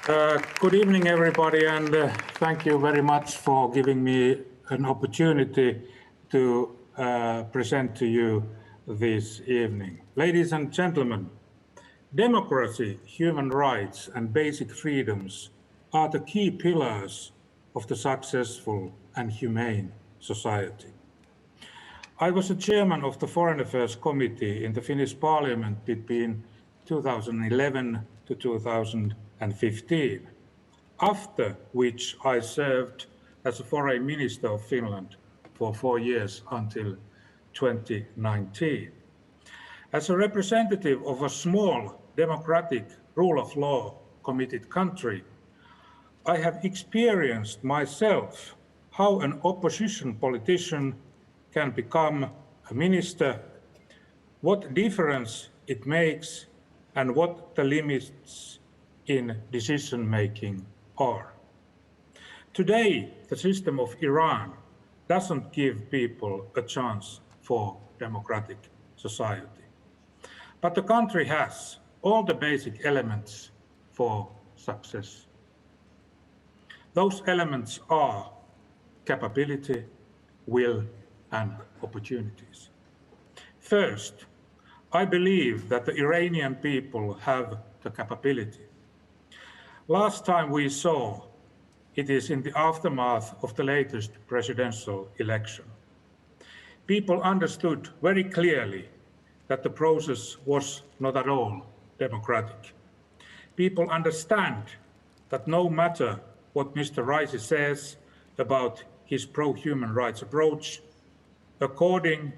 Good evening, everybody, and thank you very much for giving me an opportunity to present to you this evening. Ladies and gentlemen, democracy, human rights, and basic freedoms are the key pillars of the successful and humane society. I was the chairman of the Foreign Affairs Committee in the Finnish Parliament between 2011 to 2015. After which I served as a foreign minister of Finland for 4 years until 2019. As a representative of a small, democratic, rule of law committed country, I have experienced myself how an opposition politician can become a minister, what difference it makes, and what the limits in decision-making are. Today, the system of Iran doesn't give people a chance for democratic society. But the country has all the basic elements for success. Those elements are capability, will, and opportunities. First, I believe that the Iranian people have the capability. Last time we saw it is in the aftermath of the latest presidential election. People understood very clearly that the process was not at all democratic. People understand that no matter what Mr. Raisi says about his pro-human rights approach, according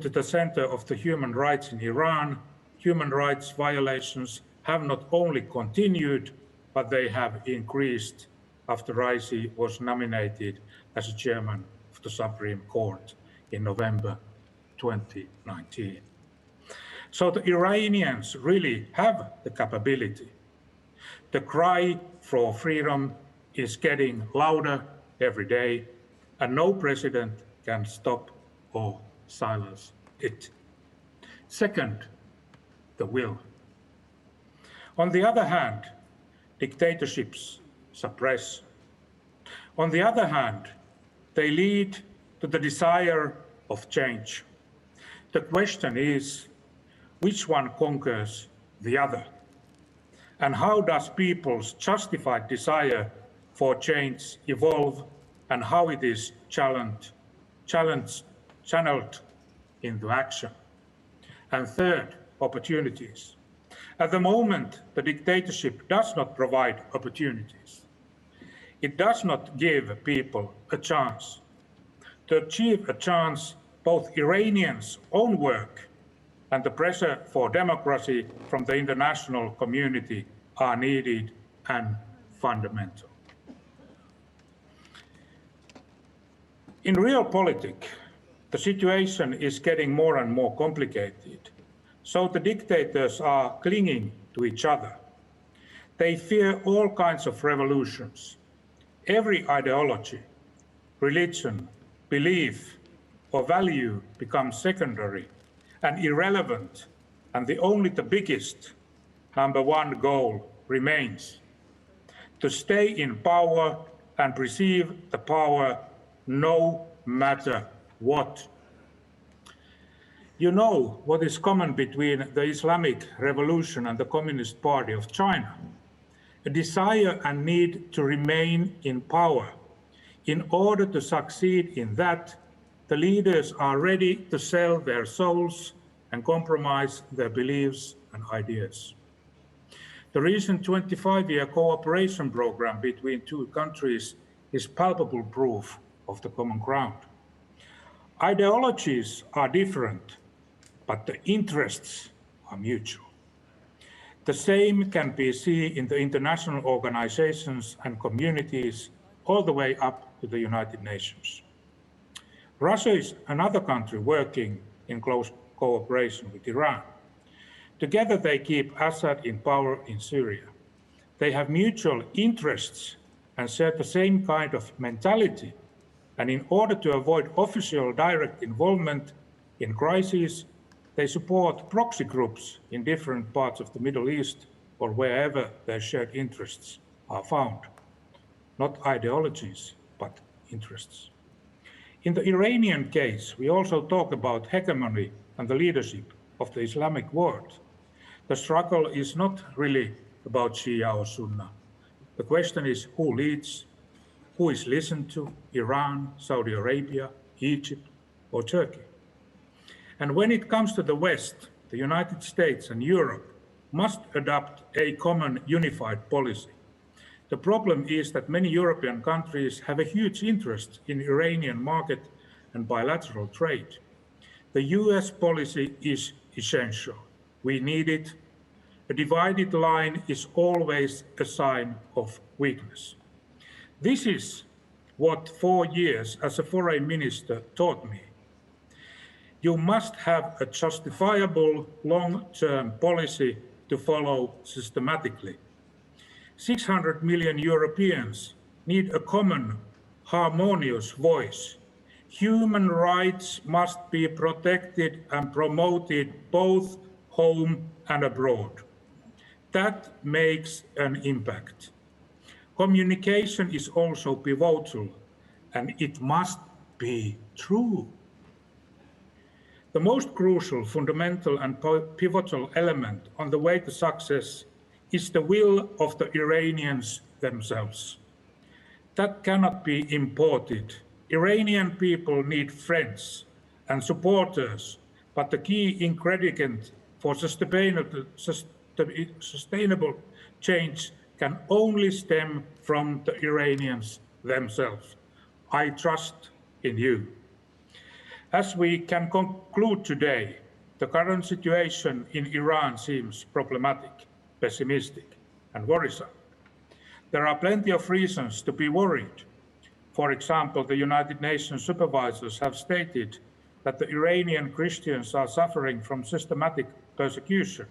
to the Center of the Human Rights in Iran, human rights violations have not only continued, but they have increased after Raisi was nominated as chairman of the Supreme Court in November 2019. So the Iranians really have the capability. The cry for freedom is getting louder every day, and no president can stop or silence it. Second, the will. On the other hand, dictatorships suppress. On the other hand, they lead to the desire of change. The question is, which one conquers the other? And how does people's justified desire for change evolve, and how it is channeled into action? And third, opportunities. At the moment, the dictatorship does not provide opportunities. It does not give people a chance. To achieve a chance, both Iranians' own work and the pressure for democracy from the international community are needed and fundamental. In real politics, the situation is getting more and more complicated. So the dictators are clinging to each other. They fear all kinds of revolutions. Every ideology, religion, belief, or value becomes secondary and irrelevant, and only the biggest, number one goal remains: to stay in power and preserve the power no matter what. You know what is common between the Islamic Revolution and the Communist Party of China: a desire and need to remain in power. In order to succeed in that, the leaders are ready to sell their souls and compromise their beliefs and ideas. The recent 25-year cooperation program between two countries is palpable proof of the common ground. Ideologies are different, but the interests are mutual. The same can be seen in the international organizations and communities all the way up to the United Nations. Russia is another country working in close cooperation with Iran. Together they keep Assad in power in Syria. They have mutual interests and share the same kind of mentality, and in order to avoid official direct involvement in crises, they support proxy groups in different parts of the Middle East or wherever their shared interests are found. Not ideologies, but interests. In the Iranian case, we also talk about hegemony and the leadership of the Islamic world. The struggle is not really about Shia or Sunni. The question is who leads, who is listened to, Iran, Saudi Arabia, Egypt, or Turkey. And when it comes to the West, the United States and Europe must adopt a common unified policy. The problem is that many European countries have a huge interest in Iranian market and bilateral trade. The US policy is essential. We need it. A divided line is always a sign of weakness. This is what 4 years as a foreign minister taught me. You must have a justifiable long-term policy to follow systematically. 600 million Europeans need a common, harmonious voice. Human rights must be protected and promoted both home and abroad. That makes an impact. Communication is also pivotal, and it must be true. The most crucial, fundamental, and pivotal element on the way to success is the will of the Iranians themselves. That cannot be imported. Iranian people need friends and supporters, but the key ingredient for sustainable change can only stem from the Iranians themselves. I trust in you. As we can conclude today, the current situation in Iran seems problematic, pessimistic, and worrisome. There are plenty of reasons to be worried. For example, the United Nations supervisors have stated that the Iranian Christians are suffering from systematic persecution.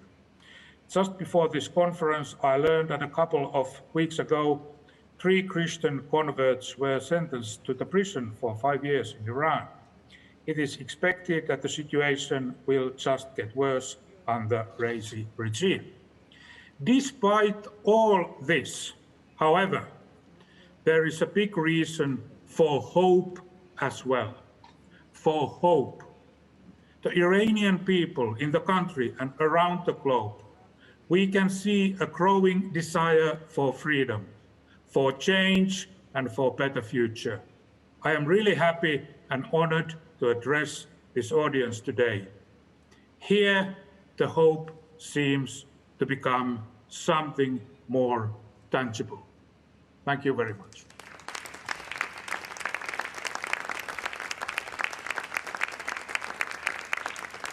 Just before this conference, I learned that a couple of weeks ago, 3 Christian converts were sentenced to the prison for 5 years in Iran. It is expected that the situation will just get worse under Raisi regime. Despite all this, however, there is a big reason for hope as well. For hope. The Iranian people in the country and around the globe, we can see a growing desire for freedom, for change, and for a better future. I am really happy and honored to address this audience today. Here, the hope seems to become something more tangible. Thank you very much.